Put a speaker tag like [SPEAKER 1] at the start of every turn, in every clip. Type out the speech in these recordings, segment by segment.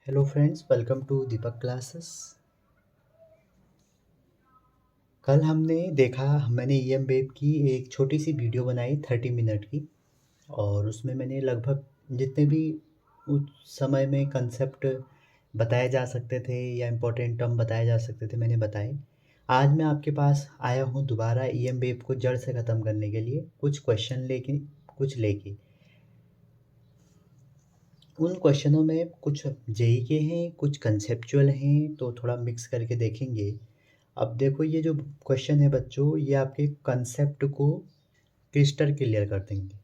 [SPEAKER 1] Hello friends, welcome to Deepak classes. कल हमने देखा, मैंने ईएम वेव की एक छोटी सी वीडियो बनाई 30 मिनट की। और उसमें मैंने लगभग जितने भी उस समय में कंसेप्ट बताए जा सकते थे या इम्पोर्टेंट टर्म बताए जा सकते थे मैंने बताए। आज मैं आपके पास आया हूँ दोबारा ईएम वेव को जड़ से ख़त्म करने के लिए कुछ क्वेश्चन लेके। उन क्वेश्चनों में कुछ जेई के हैं, कुछ कंसेप्चुअल हैं, तो थोड़ा मिक्स करके देखेंगे। अब देखो, ये जो क्वेश्चन है बच्चों, ये आपके कंसेप्ट को क्रिस्टल क्लियर कर देंगे।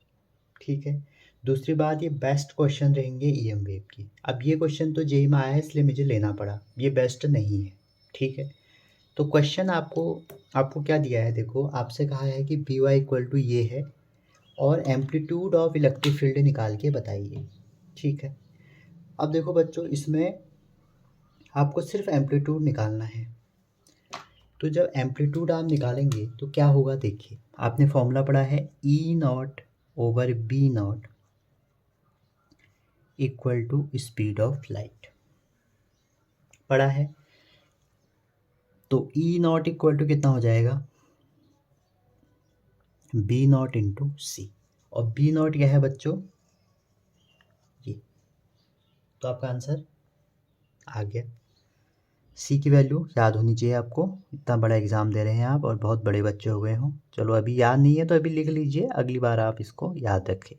[SPEAKER 1] ठीक है। दूसरी बात, ये बेस्ट क्वेश्चन रहेंगे ईएम वेव की। अब ये क्वेश्चन तो जेई में आया है इसलिए मुझे लेना पड़ा, ये बेस्ट नहीं है। ठीक है। तो क्वेश्चन आपको आपको क्या दिया है, देखो आपसे कहा है कि बी वाई इक्वल टू ये है और एम्पलीट्यूड ऑफ इलेक्ट्रिक फील्ड निकाल के बताइए। ठीक है। अब देखो बच्चों, इसमें आपको सिर्फ एम्पलीट्यूड निकालना है। तो जब एम्पलीट्यूड आप निकालेंगे तो क्या होगा, देखिए आपने फॉर्मूला पढ़ा है E naught over B naught equal to speed of light, पढ़ा है। तो ई नॉट इक्वल टू कितना हो जाएगा, बी नॉट इंटू सी। और बी नॉट क्या है बच्चों, ये। तो आपका आंसर आ गया। सी की वैल्यू याद होनी चाहिए आपको, इतना बड़ा एग्ज़ाम दे रहे हैं आप और बहुत बड़े बच्चे हुए हों। चलो अभी याद नहीं है तो अभी लिख लीजिए, अगली बार आप इसको याद रखें।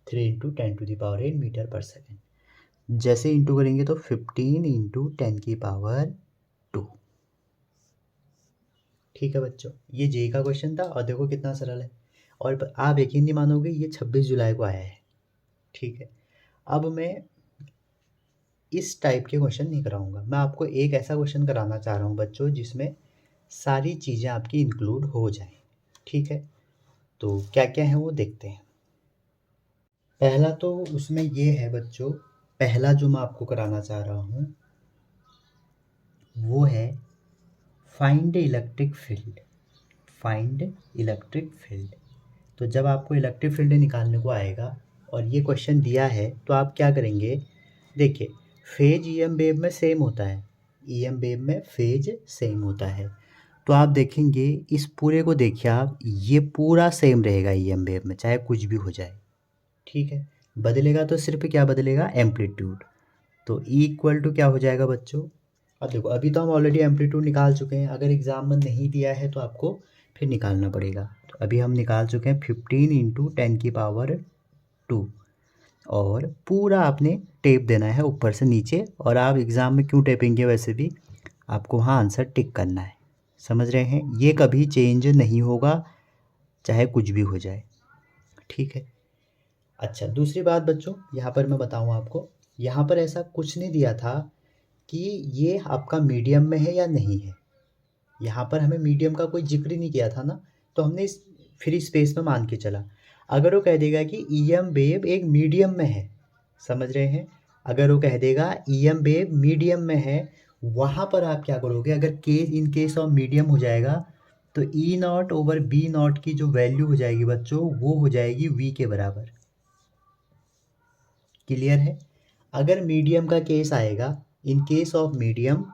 [SPEAKER 1] 3 × 10⁻⁸ मीटर पर सेकेंड। जैसे इंटू करेंगे तो 15 × 10⁻²। ठीक है बच्चों, ये जे का क्वेश्चन था और देखो कितना सरल है। और आप यकीन नहीं मानोगे, ये 26 जुलाई को आया है। ठीक है। अब मैं इस टाइप के क्वेश्चन नहीं कराऊंगा, मैं आपको एक ऐसा क्वेश्चन कराना चाह रहा हूँ बच्चों जिसमें सारी चीज़ें आपकी इंक्लूड हो जाएं। ठीक है। तो क्या क्या है वो देखते हैं। पहला तो उसमें ये है बच्चों, पहला जो मैं आपको कराना चाह रहा हूँ वो है find electric field. Find electric field. तो जब आपको इलेक्ट्रिक फील्ड निकालने को आएगा और ये क्वेश्चन दिया है तो आप क्या करेंगे, देखिए फेज ईएम वेव में सेम होता है, ईएम वेव में फेज सेम होता है। तो आप देखेंगे इस पूरे को, देखिए आप, ये पूरा सेम रहेगा ईएम वेव में चाहे कुछ भी हो जाए। ठीक है। बदलेगा तो सिर्फ क्या बदलेगा, एम्पलीट्यूड। तो ई इक्वल टू क्या हो जाएगा बच्चों, अब देखो अभी तो हम ऑलरेडी एम्पलीट्यूड निकाल चुके हैं, अगर एग्जाम में नहीं दिया है तो आपको फिर निकालना पड़ेगा। तो अभी हम निकाल चुके हैं 15 × 10⁻²। और पूरा आपने टेप देना है ऊपर से नीचे, और आप एग्ज़ाम में क्यों टेपेंगे, वैसे भी आपको वहाँ आंसर टिक करना है। समझ रहे हैं, ये कभी चेंज नहीं होगा चाहे कुछ भी हो जाए। ठीक है। अच्छा, दूसरी बात बच्चों, यहाँ पर मैं बताऊँ आपको, यहाँ पर ऐसा कुछ नहीं दिया था कि ये आपका मीडियम में है या नहीं है। यहाँ पर हमें मीडियम का कोई जिक्र ही नहीं किया था ना, तो हमने इस फ्री स्पेस में मान के चला। अगर वो कह देगा कि ईएम वेव एक मीडियम में है, समझ रहे हैं, अगर वो कह देगा ईएम वेव मीडियम में है, वहाँ पर आप क्या करोगे, अगर case in case of medium हो जाएगा तो E naught over B not की जो वैल्यू हो जाएगी बच्चों, वो हो जाएगी वी के बराबर। क्लियर है। अगर मीडियम का केस आएगा, इन केस ऑफ मीडियम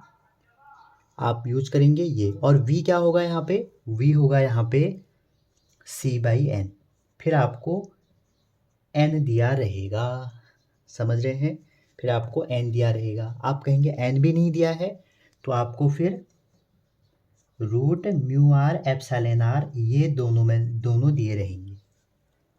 [SPEAKER 1] आप यूज करेंगे ये, और v क्या होगा यहाँ पे, v होगा यहाँ पे c/n। फिर आपको n दिया रहेगा, समझ रहे हैं, फिर आपको n दिया रहेगा। आप कहेंगे n भी नहीं दिया है तो आपको फिर √μr∈r ये दोनों दिए रहेंगे।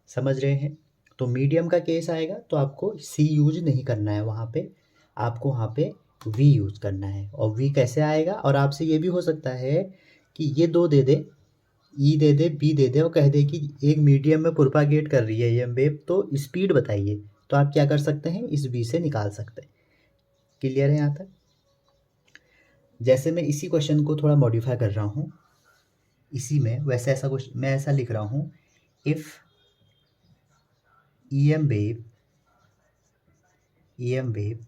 [SPEAKER 1] समझ रहे हैं। तो मीडियम का केस आएगा तो आपको c यूज नहीं करना है वहाँ पे, आपको वहाँ पे v यूज करना है। और v कैसे आएगा, और आपसे ये भी हो सकता है कि ये दो दे दे, ई दे दे, बी दे दे, और कह दे कि एक मीडियम में प्रोपागेट कर रही है ये वेव, तो स्पीड बताइए। तो आप क्या कर सकते हैं, इस v से निकाल सकते हैं। क्लियर है यहाँ तक। जैसे मैं इसी क्वेश्चन को थोड़ा मॉडिफाई कर रहा हूँ, इसी में वैसे ऐसा कुछ मैं ऐसा लिख रहा हूँ, if EM wave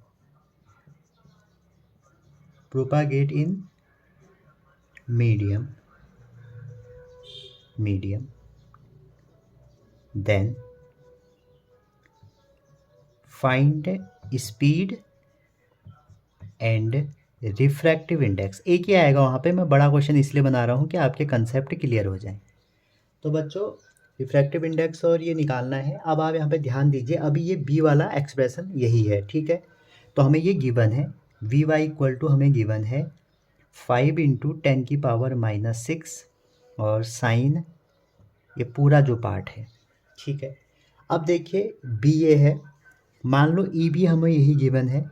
[SPEAKER 1] propagate in medium, then find speed and refractive index, एक ही आएगा वहाँ पे। मैं बड़ा क्वेश्चन इसलिए बना रहा हूँ कि आपके कंसेप्ट क्लियर हो जाए। तो बच्चों रिफ्रैक्टिव इंडेक्स और ये निकालना है। अब आप यहाँ पे ध्यान दीजिए, अभी ये बी वाला एक्सप्रेशन यही है, ठीक है। तो हमें ये गिवन है वी वाई इक्वल टू, हमें गिवन है 5 इंटू 10⁻⁻6 और साइन ये पूरा जो पार्ट है, ठीक है। अब देखिए बी ये है, मान लो ई भी हमें यही गिवन है।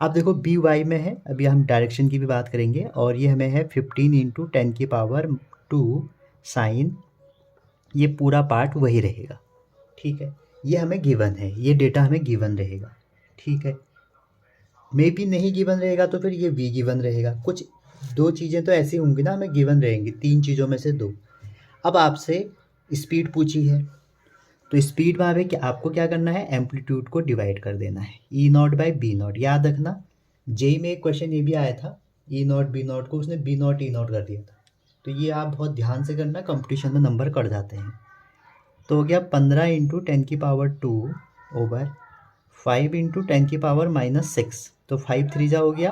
[SPEAKER 1] अब देखो बी वाई में है, अभी हम डायरेक्शन की भी बात करेंगे, और ये हमें है 15 इंटू 10⁻2 साइन, ये पूरा पार्ट वही रहेगा, ठीक है। ये हमें गिवन है, ये डेटा हमें गिवन रहेगा, ठीक है। मे भी नहीं गिवन रहेगा तो फिर ये वी गिवन रहेगा। कुछ दो चीज़ें तो ऐसी होंगी ना हमें गिवन रहेंगी, तीन चीज़ों में से दो। अब आपसे स्पीड पूछी है, तो स्पीड में हमें क्या, आपको क्या करना है, एम्पलीट्यूड को डिवाइड कर देना है, E not by B not. याद रखना जेई में एक क्वेश्चन ये भी आया था, ई नॉट बी नॉट को उसने बी नॉट ई नॉट कर दिया था। तो ये आप बहुत ध्यान से करना, कंपटीशन में नंबर कट जाते हैं। तो हो गया 15 इंटू 10⁻2 ओवर 5 इंटू 10⁻⁻6, तो 5 3 जा हो गया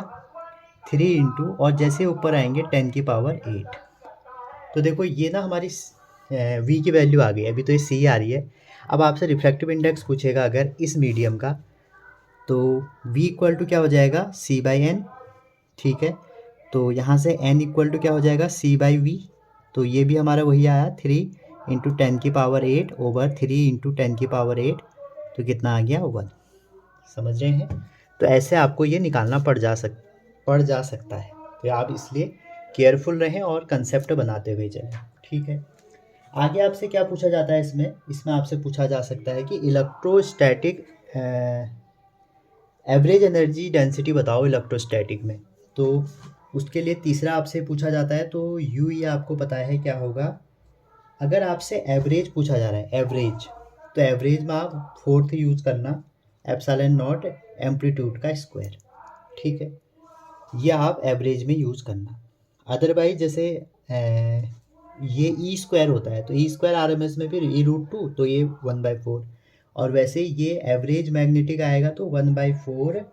[SPEAKER 1] 3 इंटू, और जैसे ऊपर आएंगे 10⁸। तो देखो ये ना हमारी वी की वैल्यू आ गई, अभी तो ये सी आ रही है। अब आपसे रिफ्रैक्टिव इंडेक्स पूछेगा अगर इस मीडियम का, तो वी इक्वल टू क्या हो जाएगा, सी बाई एन, ठीक है। तो यहाँ से एन इक्वल टू क्या हो जाएगा, सी बाई वी। तो ये भी हमारा वही आया 3 इंटू 10⁸ ओवर 3 इंटू 10⁸। तो कितना आ गया 1, समझ रहे हैं। तो ऐसे आपको ये निकालना पड़ जा सकता है। तो आप इसलिए केयरफुल रहें और कंसेप्ट बनाते हुए चलें, ठीक है। आगे आपसे क्या पूछा जाता है इसमें आपसे पूछा जा सकता है कि इलेक्ट्रोस्टैटिक एवरेज एनर्जी डेंसिटी बताओ इलेक्ट्रोस्टैटिक में। तो उसके लिए तीसरा आपसे पूछा जाता है, तो यू ये आपको पता है क्या होगा। अगर आपसे एवरेज पूछा जा रहा है, एवरेज, तो एवरेज में आप फोर्थ यूज करना, एप्सिलॉन नॉट एम्पलीट्यूड का स्क्वायर, ठीक है। ये आप एवरेज में यूज़ करना। अदरवाइज जैसे ये ई स्क्वायर होता है, तो E square R M S में फिर e√2, तो ये 1/4। और वैसे ये एवरेज मैग्नेटिक आएगा तो 1/4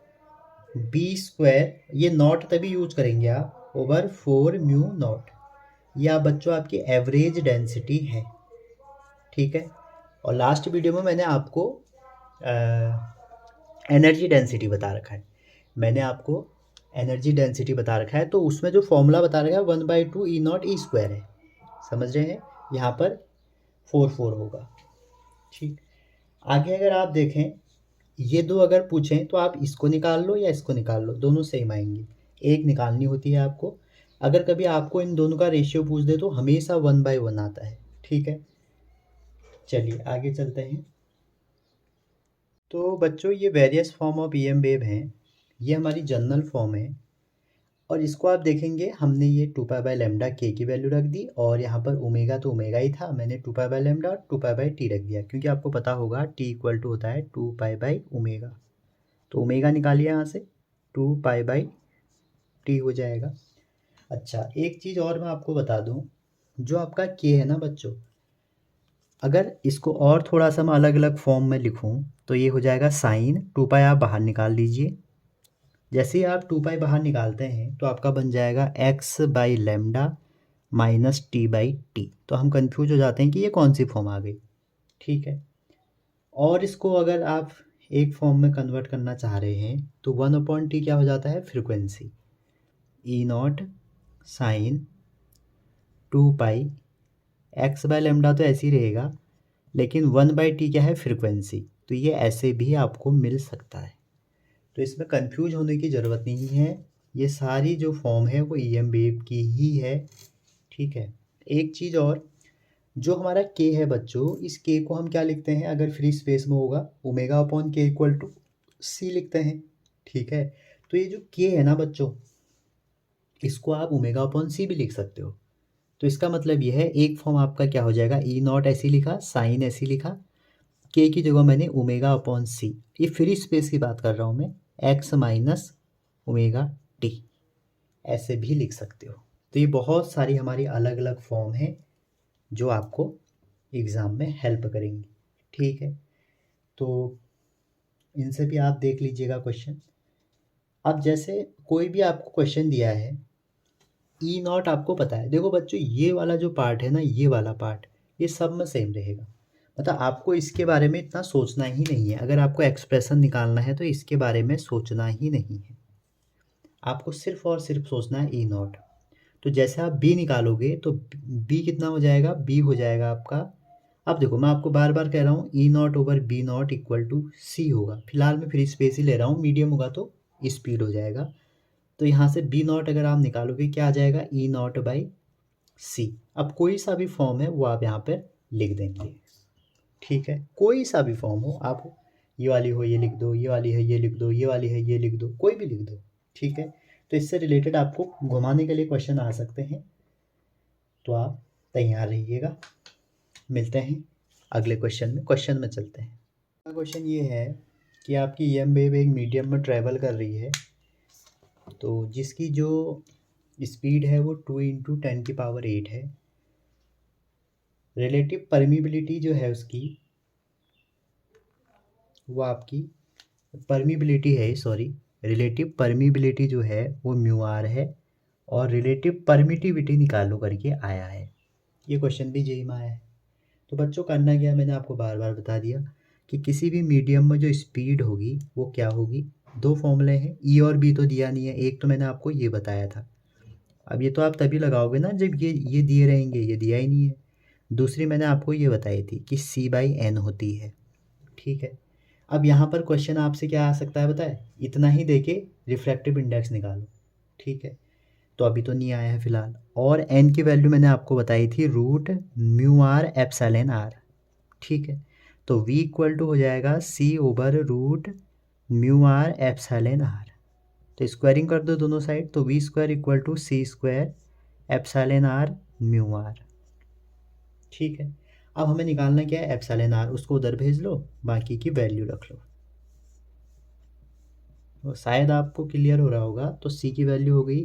[SPEAKER 1] बी स्क्वायर, ये नॉट तभी यूज करेंगे आप, ओवर 4 म्यू नॉट। ये आप बच्चों आपकी एवरेज डेंसिटी है, ठीक है। और लास्ट वीडियो में मैंने आपको एनर्जी डेंसिटी बता रखा है, तो उसमें जो फॉर्मूला बता रखा है 1/2 ई नॉट ई स्क्वायर है, समझ रहे हैं। यहाँ पर 4 होगा, ठीक। आगे अगर आप देखें, ये दो अगर पूछें तो आप इसको निकाल लो या इसको निकाल लो, दोनों सेम आएंगे। एक निकालनी होती है आपको। अगर कभी आपको इन दोनों का रेशियो पूछ दे तो हमेशा 1/1 आता है, ठीक है। चलिए आगे चलते हैं। तो बच्चों ये various form of EM wave हैं, ये हमारी जनरल फॉर्म है। और इसको आप देखेंगे, हमने ये 2π/λ के की वैल्यू रख दी, और यहाँ पर ओमेगा तो ओमेगा ही था, मैंने 2π/λ और 2π/t रख दिया, क्योंकि आपको पता होगा t इक्वल टू होता है 2π/ω। तो ओमेगा निकालिए यहाँ से, 2π/t हो जाएगा। अच्छा एक चीज़ और मैं आपको बता दूँ, जो आपका k है ना बच्चों, अगर इसको और थोड़ा सा मैं अलग अलग फॉर्म में लिखूँ तो ये हो जाएगा साइन 2π, आप बाहर निकाल लीजिए। जैसे ही आप 2π बाहर निकालते हैं तो आपका बन जाएगा x/λ माइनस t/t। तो हम कंफ्यूज हो जाते हैं कि ये कौन सी फॉर्म आ गई, ठीक है। और इसको अगर आप एक फॉर्म में कन्वर्ट करना चाह रहे हैं तो 1/t क्या हो जाता है, frequency, E not sign 2π, x/λ तो ऐसे ही रहेगा, लेकिन 1/t क्या है, फ्रिक्वेंसी। तो ये ऐसे भी आपको मिल सकता है, तो इसमें कंफ्यूज होने की ज़रूरत नहीं है। ये सारी जो फॉर्म है वो ईएम वेव की ही है, ठीक है। एक चीज़ और, जो हमारा के है बच्चों, इस के को हम क्या लिखते हैं, अगर फ्री स्पेस में होगा ω/k इक्वल टू सी लिखते हैं, ठीक है। तो ये जो के है ना बच्चों, इसको आप ω/c भी लिख सकते हो। तो इसका मतलब ये है, एक फॉर्म आपका क्या हो जाएगा, ई नॉट ऐसी लिखा, साइन ऐसी लिखा, के की जगह मैंने ω/c, ये फ्री स्पेस की बात कर रहा हूँ मैं, x-ω/t ऐसे भी लिख सकते हो। तो ये बहुत सारी हमारी अलग अलग फॉर्म है जो आपको एग्ज़ाम में हेल्प करेंगी, ठीक है। तो इनसे भी आप देख लीजिएगा क्वेश्चन। अब जैसे कोई भी आपको क्वेश्चन दिया है, ई नॉट आपको पता है, देखो बच्चों ये वाला जो पार्ट है ना, ये वाला पार्ट ये सब में सेम रहेगा, मतलब आपको इसके बारे में इतना सोचना ही नहीं है। अगर आपको एक्सप्रेशन निकालना है तो इसके बारे में सोचना ही नहीं है, आपको सिर्फ और सिर्फ सोचना है ई नॉट। तो जैसे आप बी निकालोगे तो बी कितना हो जाएगा, बी हो जाएगा आपका, अब देखो मैं आपको बार बार कह रहा हूँ E naught over B naught equal to C होगा, फिलहाल मैं फ्री स्पेस ही ले रहा हूँ, मीडियम होगा तो स्पीड हो जाएगा। तो यहाँ से बी नॉट अगर आप निकालोगे क्या आ जाएगा, ई नॉट बाई सी। अब कोई सा भी फॉर्म है वो आप यहाँ पर लिख देंगे, ठीक है, कोई सा भी फॉर्म हो, आप ये वाली हो ये लिख दो, ये वाली है ये लिख दो, ये वाली है ये लिख दो, कोई भी लिख दो, ठीक है। तो इससे रिलेटेड आपको घुमाने के लिए क्वेश्चन आ सकते हैं, तो आप तैयार रहिएगा। मिलते हैं अगले क्वेश्चन में चलते हैं। अगला क्वेश्चन ये है कि आपकी एम वेव एक मीडियम में ट्रैवल कर रही है, तो जिसकी जो स्पीड है वो 2 × 10⁸ है। रिलेटिव परमिबिलिटी जो है उसकी, वो आपकी परमिबिलिटी है, सॉरी, रिलेटिव परमिबिलिटी जो है वो म्यू आर है, और रिलेटिव परमिटिविटी निकालो करके आया है। ये क्वेश्चन भी जेई में आया है। तो बच्चों करना क्या है, मैंने आपको बार बार बता दिया कि किसी भी मीडियम में जो स्पीड होगी वो क्या होगी, दो फॉर्मूले हैं, ई और बी तो दिया नहीं है, एक तो मैंने आपको ये बताया था। अब ये तो आप तभी लगाओगे ना जब ये दिए रहेंगे, ये दिया ही नहीं है। दूसरी मैंने आपको ये बताई थी कि C/N होती है, ठीक है। अब यहाँ पर क्वेश्चन आपसे क्या आ सकता है बताए, इतना ही देके रिफ्रैक्टिव इंडेक्स निकालो, ठीक है। तो अभी तो नहीं आया है फिलहाल, और एन की वैल्यू मैंने आपको बताई थी √μr∈r, ठीक है। तो v इक्वल टू हो जाएगा C/√μr∈r। तो स्क्वायरिंग कर दो दोनों साइड, तो v² इक्वल टू C²∈r∗μr, ठीक है। अब हमें निकालना क्या है, एप्सिलॉन उसको उधर भेज लो, बाकी की वैल्यू रख लो। तो शायद आपको क्लियर हो रहा होगा। तो c की वैल्यू हो गई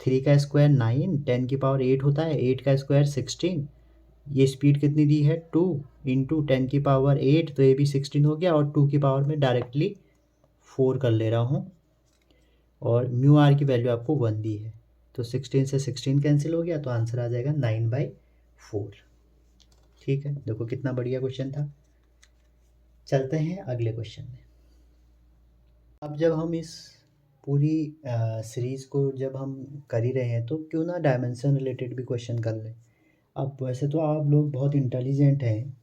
[SPEAKER 1] 3² 9, 10⁸ होता है, 8² 16, ये स्पीड कितनी दी है 2 × 10⁸, तो ये भी 16 हो गया, और 2 की पावर में डायरेक्टली 4 कर ले रहा हूँ, और म्यू आर की वैल्यू आपको 1 दी है, तो 16 से 16 कैंसिल हो गया, तो आंसर आ जाएगा 9/4, ठीक है। देखो कितना बढ़िया क्वेश्चन था। चलते हैं अगले क्वेश्चन में। अब जब हम इस पूरी सीरीज़ को जब हम कर ही रहे हैं, तो क्यों ना डायमेंशन रिलेटेड भी क्वेश्चन कर लें। अब वैसे तो आप लोग बहुत इंटेलिजेंट हैं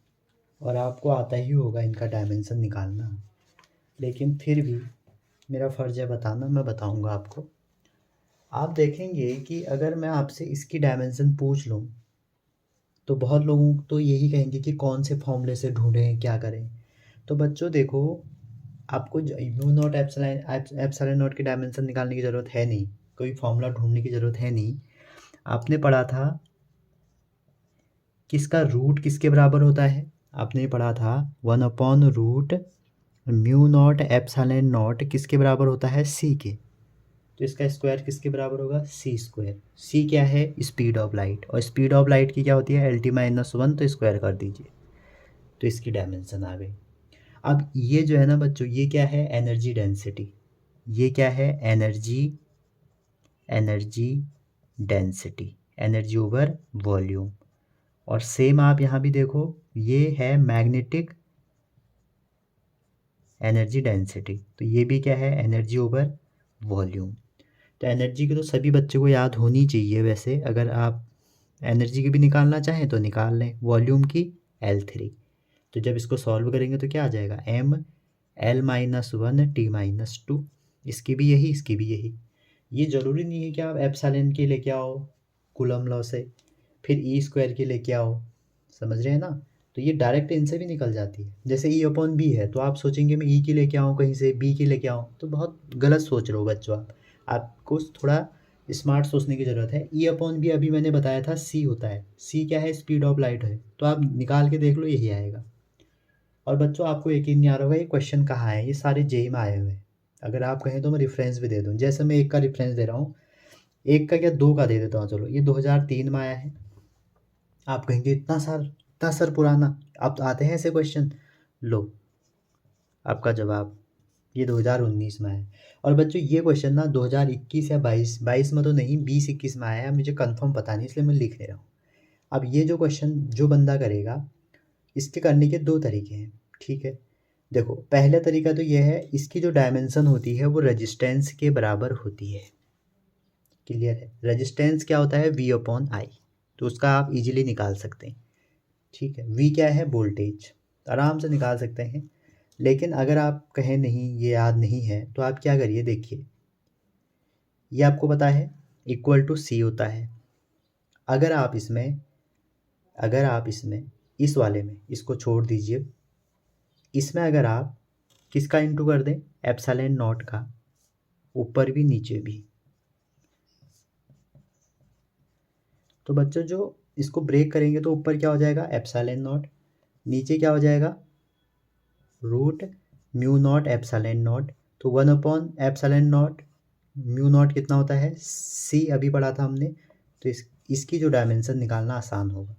[SPEAKER 1] और आपको आता ही होगा इनका डायमेंशन निकालना, लेकिन फिर भी मेरा फ़र्ज़ है बताना, मैं बताऊंगा आपको। आप देखेंगे कि अगर मैं आपसे इसकी डायमेंशन पूछ लूँ तो बहुत लोगों तो यही कहेंगे कि कौन से फॉर्मूले से ढूंढें, क्या करें। तो बच्चों देखो, आपको म्यू नॉट एप्सिलॉन नॉट की डायमेंशन निकालने की ज़रूरत है नहीं, कोई फॉर्मूला ढूंढने की ज़रूरत है नहीं। आपने पढ़ा था किसका रूट किसके बराबर होता है, आपने पढ़ा था 1/√μ नॉट एप्सिलॉन नॉट किसके बराबर होता है, सी के। तो इसका स्क्वायर किसके बराबर होगा, c²। c क्या है, स्पीड ऑफ लाइट, और स्पीड ऑफ लाइट की क्या होती है LT-1, तो स्क्वायर कर दीजिए, तो इसकी डायमेंशन आ गई। अब ये जो है ना बच्चों, ये क्या है, एनर्जी डेंसिटी, ये क्या है, energy density, energy over volume. और सेम आप यहाँ भी देखो, ये है मैग्नेटिक एनर्जी डेंसिटी, तो ये भी क्या है, एनर्जी ओवर वॉल्यूम। तो एनर्जी की तो सभी बच्चों को याद होनी चाहिए, वैसे अगर आप एनर्जी की भी निकालना चाहें तो निकाल लें, वॉल्यूम की L3। तो जब इसको सॉल्व करेंगे तो क्या आ जाएगा, mL-1T-2, इसकी भी यही, इसकी भी यही। ये ज़रूरी नहीं है कि आप एप्सिलॉन के लेके आओ कूलम लॉ से, फिर E² के लेके आओ, समझ रहे हैं ना। तो ये डायरेक्ट इनसे भी निकल जाती है। जैसे E/B है, तो आप सोचेंगे मैं E की लेके आऊँ कहीं से, B की लेके आऊँ, तो बहुत गलत सोच रहे हो बच्चों आपको थोड़ा स्मार्ट सोचने की ज़रूरत है। E/B अभी मैंने बताया था C होता है, C क्या है, स्पीड ऑफ लाइट है, तो आप निकाल के देख लो, यही आएगा। और बच्चों आपको यकीन नहीं आ रहा होगा ये क्वेश्चन कहाँ है, ये सारे जेई में आए हुए हैं। अगर आप कहें तो मैं रेफरेंस भी दे दूँ, जैसे मैं एक का रेफरेंस दे रहा हूँ, एक का क्या, 2 का दे देता हूँ, चलो ये 2003 में आया है। आप कहेंगे इतना सर पुराना, अब आते हैं ऐसे क्वेश्चन, लो आपका जवाब ये 2019 में है। और बच्चों ये क्वेश्चन ना 2021 या 22 में तो नहीं, 20-21 में आया है, मुझे कंफर्म पता नहीं इसलिए मैं लिख ले रहा हूँ। अब ये जो क्वेश्चन जो बंदा करेगा, इसके करने के दो तरीके हैं, ठीक है। देखो पहला तरीका तो ये है, इसकी जो डायमेंशन होती है वो रेजिस्टेंस के बराबर होती है। क्लियर है? रेजिस्टेंस क्या होता है? V/I, तो उसका आप इजीली निकाल सकते हैं, ठीक है। V क्या है? वोल्टेज, आराम से निकाल सकते हैं। लेकिन अगर आप कहें नहीं ये याद नहीं है तो आप क्या करिए, देखिए ये आपको पता है इक्वल टू C होता है। अगर आप इसमें इस वाले में इसको छोड़ दीजिए, इसमें अगर आप किसका इंटू कर दें, एप्सिलॉन नॉट का, ऊपर भी नीचे भी, तो बच्चों जो इसको ब्रेक करेंगे तो ऊपर क्या हो जाएगा, एप्सिलॉन नॉट, नीचे क्या हो जाएगा, root mu not epsilon not. तो 1/एप्सिलॉन नॉट, म्यू नॉट कितना होता है, C अभी पढ़ा था हमने। तो इसकी जो डायमेंशन निकालना आसान होगा।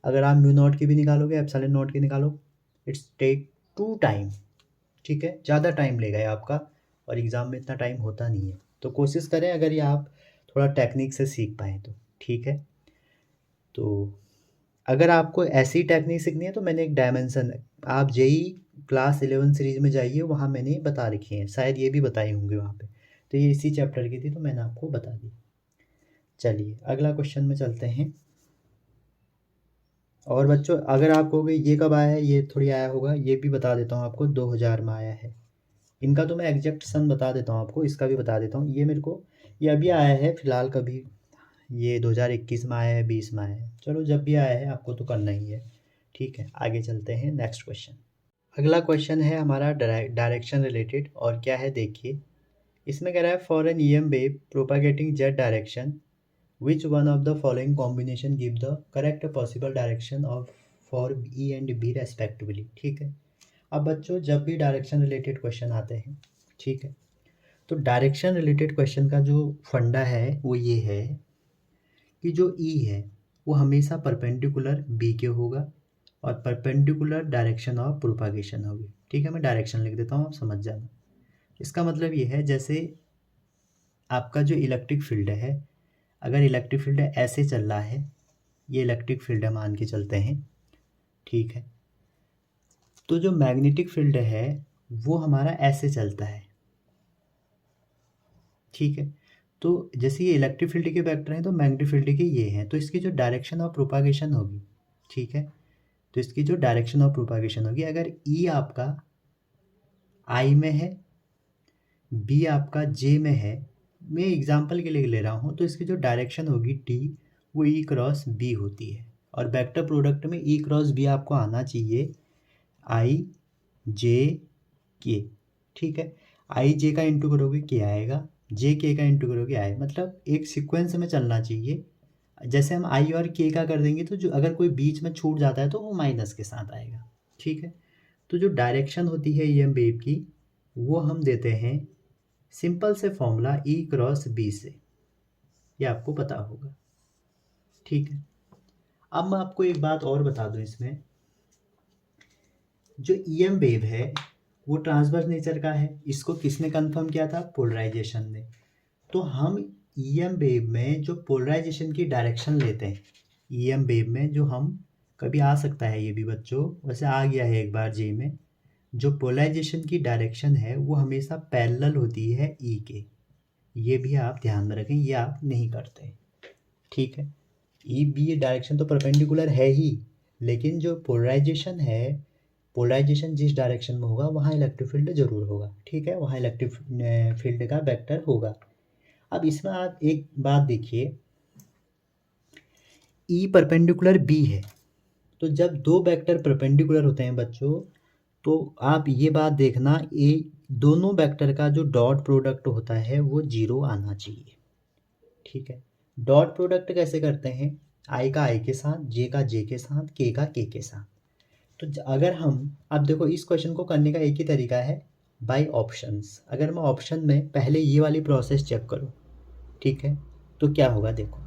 [SPEAKER 1] अगर आप म्यू नॉट की भी निकालोगे, एप्सिलॉन नॉट की निकालो, इट्स टेक 2 टाइम, ठीक है, ज़्यादा टाइम लेगा ये आपका, और एग्ज़ाम में इतना टाइम होता नहीं है। तो कोशिश करें अगर ये आप थोड़ा टेक्निक से सीख पाएँ तो, ठीक है। तो अगर आपको ऐसी टेक्निक सीखनी है तो मैंने एक डायमेंशन, आप जेई क्लास 11 सीरीज में जाइए, वहाँ मैंने बता रखी है, शायद ये भी बताए होंगे वहाँ पे। तो ये इसी चैप्टर की थी तो मैंने आपको बता दी। चलिए अगला क्वेश्चन में चलते हैं। और बच्चों अगर आप कहोगे ये कब आया है, ये थोड़ी आया होगा, ये भी बता देता हूँ आपको, 2000 में आया है। इनका तो मैं एग्जैक्ट सन बता देता हूँ आपको, इसका भी बता देता हूँ। ये मेरे को ये अभी आया है फ़िलहाल, कभी ये 2021 में आया है, 20 में आया है, चलो जब भी आया है आपको तो करना ही है, ठीक है। आगे चलते हैं नेक्स्ट क्वेश्चन। अगला क्वेश्चन है हमारा डायरेक्शन रिलेटेड, और क्या है देखिए, इसमें कह रहा है for an EM wave propagating Z direction which one of the following combination give the correct possible direction of for E and B respectively, ठीक है। अब बच्चों जब भी डायरेक्शन रिलेटेड क्वेश्चन आते हैं, ठीक है, तो डायरेक्शन रिलेटेड क्वेश्चन का जो फंडा है वो ये है कि जो E है वो हमेशा परपेंडिकुलर B के होगा और परपेंडिकुलर डायरेक्शन ऑफ प्रोपागेशन होगी, ठीक है। मैं डायरेक्शन लिख देता हूँ, आप समझ जाना। इसका मतलब ये है, जैसे आपका जो इलेक्ट्रिक फील्ड है, अगर इलेक्ट्रिक फील्ड ऐसे चल रहा है, ये इलेक्ट्रिक फील्ड है मान के चलते हैं, ठीक है, तो जो मैग्नेटिक फील्ड है वो हमारा ऐसे चलता है, ठीक है। तो जैसे ये इलेक्ट्रिक फील्ड के वेक्टर हैं तो मैग्नेटिक फील्ड के ये हैं, तो इसकी जो डायरेक्शन ऑफ प्रोपागेशन होगी, ठीक है, तो इसकी जो डायरेक्शन ऑफ प्रोपागेशन होगी, अगर E आपका I में है, B आपका J में है, मैं एग्जांपल के लिए ले रहा हूँ, तो इसकी जो डायरेक्शन होगी D वो E क्रॉस B होती है। और वेक्टर प्रोडक्ट में E क्रॉस B आपको आना चाहिए I J K, ठीक है। I J का इंटू करोगे K आएगा, J K का इंटू करोगे I, मतलब एक सीक्वेंस में चलना चाहिए। जैसे हम I और K का कर देंगे तो जो अगर कोई बीच में छूट जाता है तो वो माइनस के साथ आएगा, ठीक है। तो जो डायरेक्शन होती है EM वेव की वो हम देते हैं सिंपल से फॉर्मूला E क्रॉस B से, ये आपको पता होगा, ठीक है। अब मैं आपको एक बात और बता दूं, इसमें जो EM वेव है वो ट्रांसवर्स नेचर का है, इसको किसने कंफर्म किया था, पोलराइजेशन ने। तो हम EM वेव में जो पोलराइजेशन की डायरेक्शन लेते हैं, EM वेव में जो हम कभी आ सकता है ये भी बच्चों, वैसे आ गया है एक बार J में, जो पोलराइजेशन की डायरेक्शन है वो हमेशा पैरेलल होती है E के, ये भी आप ध्यान में रखें, ये आप नहीं करते, ठीक है। E B डायरेक्शन तो परपेंडिकुलर है ही, लेकिन जो पोलराइजेशन है, पोलराइजेशन जिस डायरेक्शन में होगा वहाँ इलेक्ट्रिक फील्ड जरूर होगा, ठीक है, वहाँ इलेक्ट्रिक फील्ड का वेक्टर होगा। अब इसमें आप एक बात देखिए, E परपेंडिकुलर B है, तो जब दो वेक्टर परपेंडिकुलर होते हैं बच्चों, तो आप ये बात देखना, ये दोनों वेक्टर का जो डॉट प्रोडक्ट होता है वो 0 आना चाहिए, ठीक है। डॉट प्रोडक्ट कैसे करते हैं, I का I के साथ, J का J के साथ, K का K के साथ। तो अगर हम, अब देखो इस क्वेश्चन को करने का एक ही तरीका है, बाय ऑप्शंस। अगर मैं ऑप्शन में पहले ये वाली प्रोसेस चेक करूँ, ठीक है, तो क्या होगा, देखो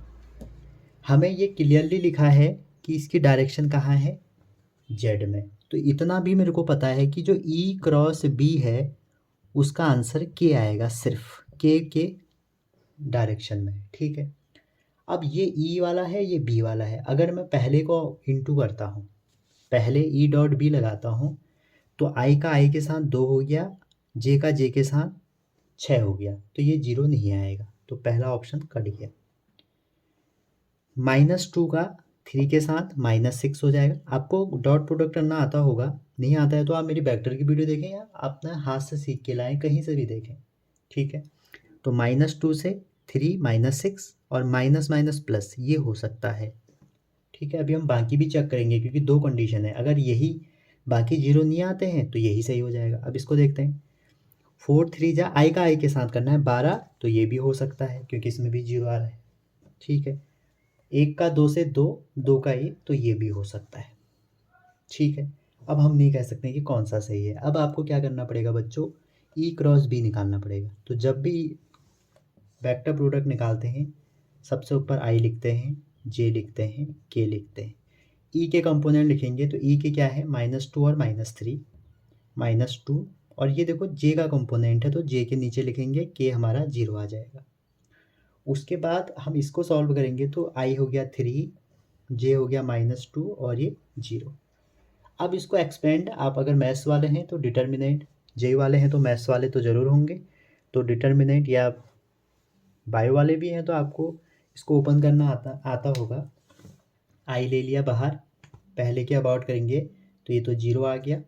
[SPEAKER 1] हमें ये क्लियरली लिखा है कि इसकी डायरेक्शन कहाँ है, जेड में। तो इतना भी मेरे को पता है कि जो E क्रॉस B है उसका आंसर के आएगा, सिर्फ के डायरेक्शन में। ठीक है, अब ये ई वाला है, ये बी वाला है। अगर मैं पहले को इंटू करता हूँ, पहले ई डॉट बी लगाता हूँ, तो आई का आई के साथ 2 हो गया, जे का जे के साथ 6 हो गया, तो ये 0 नहीं आएगा, तो पहला ऑप्शन कट गया। -2 का 3 के साथ -6 हो जाएगा। आपको डॉट प्रोडक्ट करना आता होगा, नहीं आता है तो आप मेरी वेक्टर की वीडियो देखें या अपना हाथ से सीख के लाएं, कहीं से भी देखें। ठीक है, तो -2 से 3 -6 और माइनस माइनस प्लस ये हो सकता है। ठीक है, अभी हम बाकी भी चेक करेंगे क्योंकि 2 कंडीशन है, अगर यही बाकी 0 नहीं आते हैं तो यही सही हो जाएगा। अब इसको देखते हैं, 4 3 जा आई का आई के साथ करना है 12, तो ये भी हो सकता है क्योंकि इसमें भी 0 आ रहा है। ठीक है, 1 का 2 से 2, 2 का 1, तो ये भी हो सकता है। ठीक है, अब हम नहीं कह सकते कि कौन सा सही है। अब आपको क्या करना पड़ेगा बच्चों, ई क्रॉस बी निकालना पड़ेगा। तो जब भी वेक्टर प्रोडक्ट निकालते हैं, सबसे ऊपर आई लिखते हैं, जे लिखते हैं, के लिखते हैं, ई के कंपोनेंट लिखेंगे तो ई के क्या है -2 और -3, -2, और ये देखो जे का कंपोनेंट है तो जे के नीचे लिखेंगे के, हमारा 0 आ जाएगा। उसके बाद हम इसको सॉल्व करेंगे तो आई हो गया 3, जे हो गया -2 और ये 0। अब इसको एक्सपेंड, आप अगर मैथ्स वाले हैं तो डिटर्मिनेंट, जे वाले हैं तो मैथ्स वाले तो ज़रूर होंगे, तो डिटर्मिनेंट, या बायो वाले भी हैं तो आपको इसको ओपन करना आता होगा। आई ले लिया बाहर, पहले के अबाउट करेंगे तो ये तो 0 आ गया,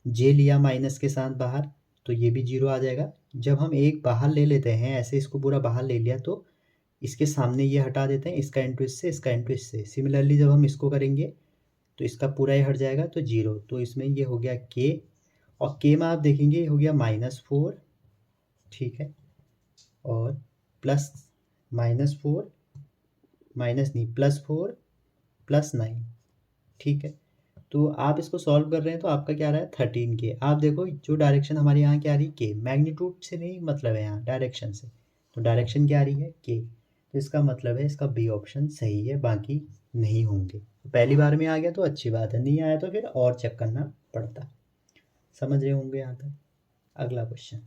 [SPEAKER 1] जे लिया माइनस के साथ बाहर तो ये भी 0 आ जाएगा। जब हम एक बाहर ले लेते हैं, ऐसे इसको पूरा बाहर ले लिया तो इसके सामने ये हटा देते हैं, इसका इंटू इससे, इसका इंटू इससे। सिमिलरली जब हम इसको करेंगे तो इसका पूरा ही हट जाएगा तो 0, तो इसमें ये हो गया के, और के में आप देखेंगे ये हो गया -4। ठीक है, और प्लस -4 माइनस नहीं +4 +9। ठीक है, तो आप इसको सॉल्व कर रहे हैं तो आपका क्या आ रहा है 13 के। आप देखो जो डायरेक्शन हमारे यहाँ क्या आ रही है के, मैग्नीट्यूड से नहीं मतलब है यहाँ डायरेक्शन से, तो डायरेक्शन क्या आ रही है के, तो इसका मतलब है इसका बी ऑप्शन सही है, बाकी नहीं होंगे। पहली बार में आ गया तो अच्छी बात है, नहीं आया तो फिर और चेक करना पड़ता। समझ रहे होंगे यहाँ तक। अगला क्वेश्चन,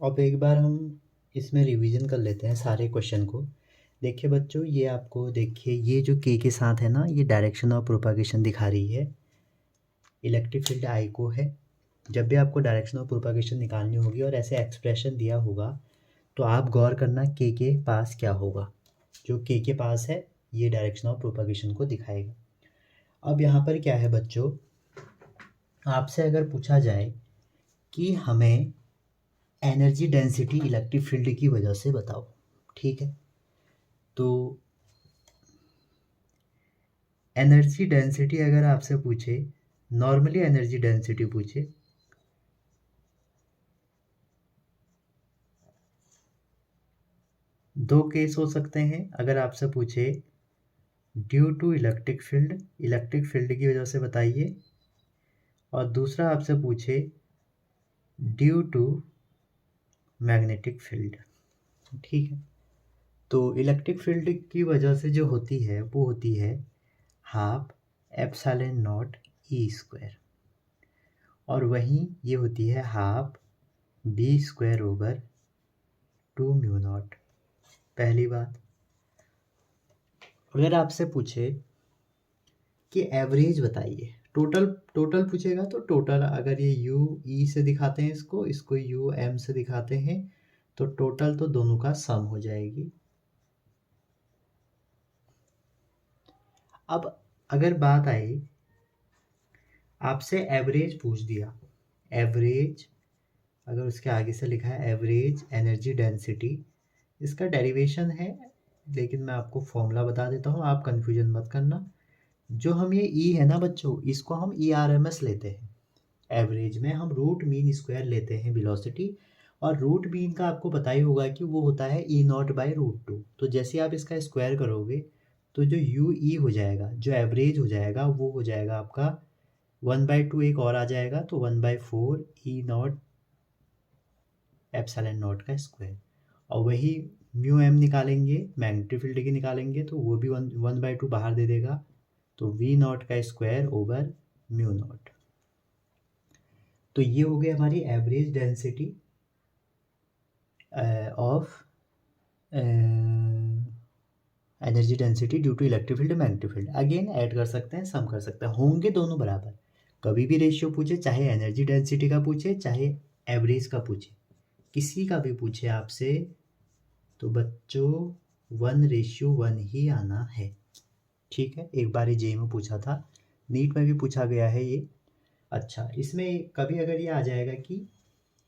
[SPEAKER 1] अब एक बार हम इसमें रिवीजन कर लेते हैं सारे क्वेश्चन को। देखिए बच्चों, ये आपको देखिए, ये जो के साथ है ना, ये डायरेक्शन ऑफ प्रोपागेशन दिखा रही है, इलेक्ट्रिक फील्ड आई को है। जब भी आपको डायरेक्शन ऑफ प्रोपागेशन निकालनी होगी और ऐसे एक्सप्रेशन दिया होगा तो आप गौर करना के पास क्या होगा। जो के पास है ये डायरेक्शन ऑफ प्रोपागेशन को दिखाएगा। अब यहाँ पर क्या है बच्चों, आपसे अगर पूछा जाए कि हमें एनर्जी डेंसिटी इलेक्ट्रिक फील्ड की वजह से बताओ, ठीक है, तो एनर्जी डेंसिटी अगर आपसे पूछे, नॉर्मली एनर्जी डेंसिटी पूछे, दो केस हो सकते हैं। अगर आपसे पूछे ड्यू टू इलेक्ट्रिक फील्ड की वजह से बताइए, और दूसरा आपसे पूछे ड्यू टू मैग्नेटिक फील्ड। ठीक है, तो इलेक्ट्रिक फील्ड की वजह से जो होती है वो होती है 12 एप्सिलॉन नॉट E², और वहीं ये होती है 12 B²/2 म्यू नॉट। पहली बात, अगर आपसे पूछे कि एवरेज बताइए, टोटल पूछेगा तो टोटल, अगर ये U से दिखाते हैं, इसको UM से दिखाते हैं, तो टोटल तो दोनों का सम हो जाएगी। अब अगर बात आई, आपसे एवरेज पूछ दिया, एवरेज अगर उसके आगे से लिखा है एवरेज एनर्जी डेंसिटी, इसका डेरिवेशन है, लेकिन मैं आपको फॉर्मूला बता देता हूँ, आप कंफ्यूजन मत करना। जो हम ये ई है ना बच्चों, इसको हम ERMS लेते हैं। एवरेज में हम रूट मीन स्क्वायर लेते हैं वेलोसिटी, और रूट मीन का आपको पता ही होगा कि वो होता है E0/√2। तो जैसे आप इसका स्क्वायर करोगे तो जो UE हो जाएगा, जो एवरेज हो जाएगा, वो हो जाएगा आपका 1/2, एक और आ जाएगा तो 1/4 E0 एप्सिलॉन नॉट का स्क्वायर, और वही म्यू एम निकालेंगे, मैग्नेटिक फील्ड की निकालेंगे तो वो भी 1/2 बाहर दे देगा, तो V0 का स्क्वायर ओवर म्यू नॉट। तो ये हो गई हमारी average density of energy density due to electric field magnetic field. Again add कर सकते हैं, सम कर सकते हैं, होंगे दोनों बराबर। कभी भी रेशियो पूछे, चाहे एनर्जी डेंसिटी का पूछे चाहे एवरेज का पूछे, किसी का भी पूछे आपसे, तो बच्चों 1:1 ही आना है। ठीक है, एक बार जे में पूछा था, नीट में भी पूछा गया है ये। अच्छा, इसमें कभी अगर ये आ जाएगा कि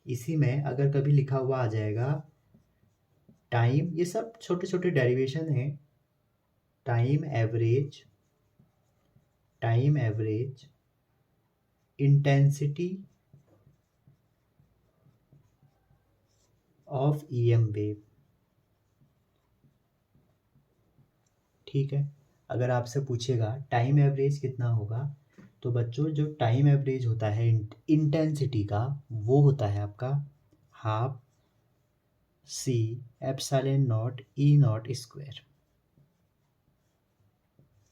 [SPEAKER 1] इसी में अगर कभी लिखा हुआ आ जाएगा टाइम, ये सब छोटे छोटे डेरिवेशन है, time average intensity of EM wave. ठीक है, अगर आपसे पूछेगा टाइम एवरेज कितना होगा, तो बच्चों जो टाइम एवरेज होता है इंटेंसिटी का, वो होता है आपका half C epsilon not E not square.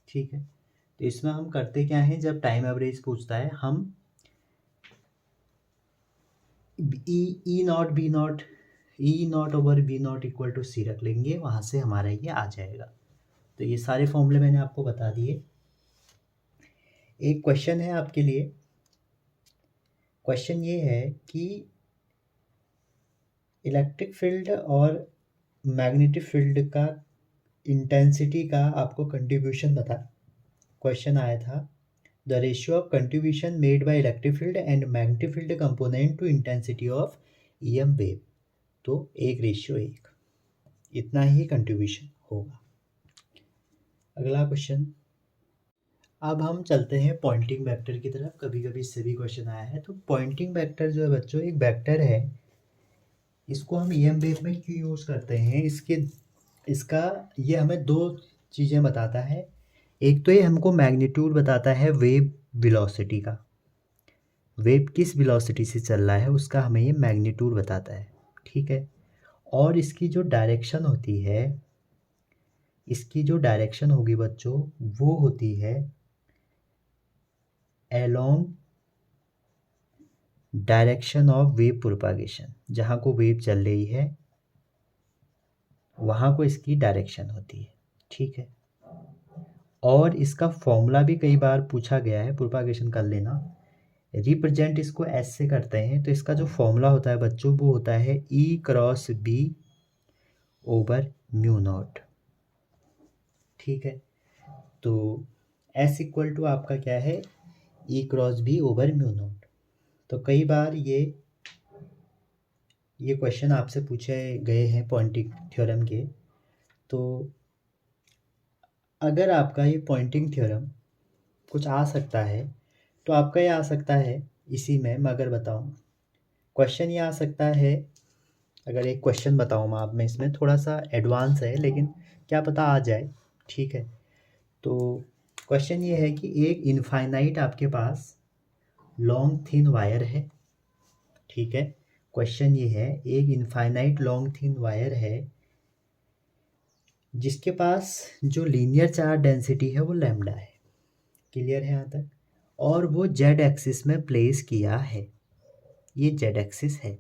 [SPEAKER 1] ठीक है, तो इसमें हम करते क्या है, जब टाइम एवरेज पूछता है हम E naught B naught, E naught over B naught equal to C रख लेंगे, वहाँ से हमारा ये आ जाएगा। तो ये सारे फॉर्मूले मैंने आपको बता दिए। एक क्वेश्चन है आपके लिए, क्वेश्चन ये है कि इलेक्ट्रिक फील्ड और मैग्नेटिक फील्ड का इंटेंसिटी का आपको कंट्रीब्यूशन बता। क्वेश्चन आया था, the ratio of contribution made by electric field and magnetic field component to intensity of EM wave. तो 1:1, इतना ही कंट्रीब्यूशन होगा। अगला क्वेश्चन, अब हम चलते हैं पॉइंटिंग वेक्टर की तरफ। कभी कभी इससे भी क्वेश्चन आया है। तो पॉइंटिंग वेक्टर जो है बच्चों, एक वेक्टर है, इसको हम ईएम वेव में क्यों यूज़ करते हैं, इसका ये हमें दो चीज़ें बताता है। एक तो ये हमको मैग्नीट्यूड बताता है वेव वेलोसिटी का, वेव किस वेलोसिटी से चल रहा है उसका हमें ये मैग्नीट्यूड बताता है। ठीक है, और इसकी जो डायरेक्शन होती है, इसकी जो डायरेक्शन होगी बच्चों, वो होती है along direction of wave propagation. जहाँ को वेव चल रही है वहाँ को इसकी डायरेक्शन होती है। ठीक है, और इसका फॉर्मूला भी कई बार पूछा गया है, प्रोपागेशन कर लेना। रिप्रेजेंट इसको एस से करते हैं, तो इसका जो फॉर्मूला होता है बच्चों, वो होता है E cross B over mu not. ठीक है, तो S इक्वल टू आपका क्या है, E cross B over mu not. तो कई बार ये क्वेश्चन आपसे पूछे गए हैं पॉइंटिंग थ्योरम के। तो अगर आपका ये पॉइंटिंग थ्योरम कुछ आ सकता है, तो आपका ये आ सकता है, इसी में मैं अगर बताऊं, क्वेश्चन ये आ सकता है। अगर एक क्वेश्चन बताऊं मैं आप में, इसमें थोड़ा सा एडवांस है लेकिन क्या पता आ जाए। ठीक है, तो क्वेश्चन ये है कि एक इनफाइनाइट आपके पास लॉन्ग थिन वायर है। ठीक है, क्वेश्चन ये है, एक इनफाइनाइट लॉन्ग थिन वायर है जिसके पास जो लीनियर चार्ज डेंसिटी है वो लैम्डा है। क्लियर है यहाँ तक, और वो जेड एक्सिस में प्लेस किया है, ये जेड एक्सिस है,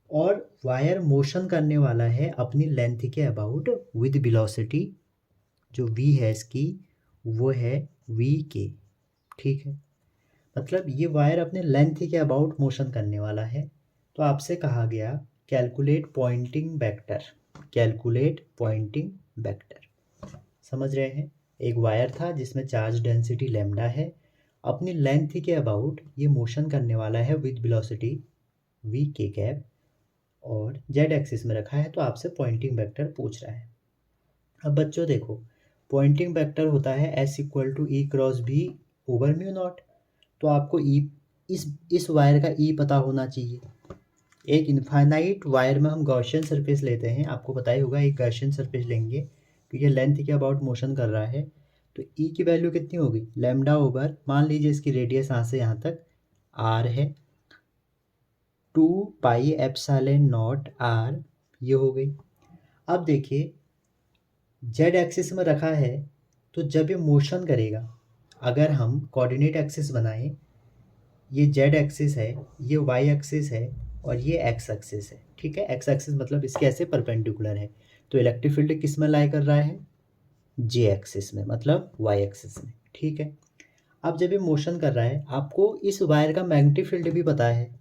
[SPEAKER 1] और वायर मोशन करने वाला है अपनी लेंथ के अबाउट विद वेलोसिटी, जो v है इसकी वो है v के। ठीक है, मतलब ये वायर अपने लेंथ के अबाउट मोशन करने वाला है। तो आपसे कहा गया calculate Poynting vector, calculate Poynting vector. समझ रहे हैं, एक वायर था जिसमें चार्ज डेंसिटी लैम्डा है, अपनी लेंथ के अबाउट ये मोशन करने वाला है विद वेलोसिटी v के कैप, और जेड एक्सिस में रखा है। तो आपसे पॉइंटिंग वेक्टर पूछ रहा है। अब बच्चों देखो, पॉइंटिंग वेक्टर होता है S equal to E cross B over mu not. तो आपको E, इस वायर का E पता होना चाहिए। एक इनफाइनाइट वायर में हम गॉसियन सरफेस लेते हैं, आपको पता ही होगा, एक गॉसियन सरफेस लेंगे क्योंकि लेंथ के अबाउट मोशन कर रहा है। तो E की वैल्यू कितनी होगी, लैम्डा ओवर, मान लीजिए इसकी रेडियस यहाँ से यहाँ तक R है, 2 पाई एप्सिलॉन नॉट R, ये हो गई। अब देखिए जेड एक्सिस में रखा है, तो जब ये मोशन करेगा, अगर हम कोऑर्डिनेट एक्सिस बनाएं ये जेड एक्सिस है, ये वाई एक्सिस है और ये एक्स एक्सिस है। ठीक है, एक्स एक्सिस मतलब इसके ऐसे परपेंडिकुलर है। तो इलेक्ट्रिक फील्ड किस में लाई कर रहा है? जे एक्सिस में, मतलब वाई एक्सिस में। ठीक है, अब जब ये मोशन कर रहा है, आपको इस वायर का मैग्नेटिक फील्ड भी पता है।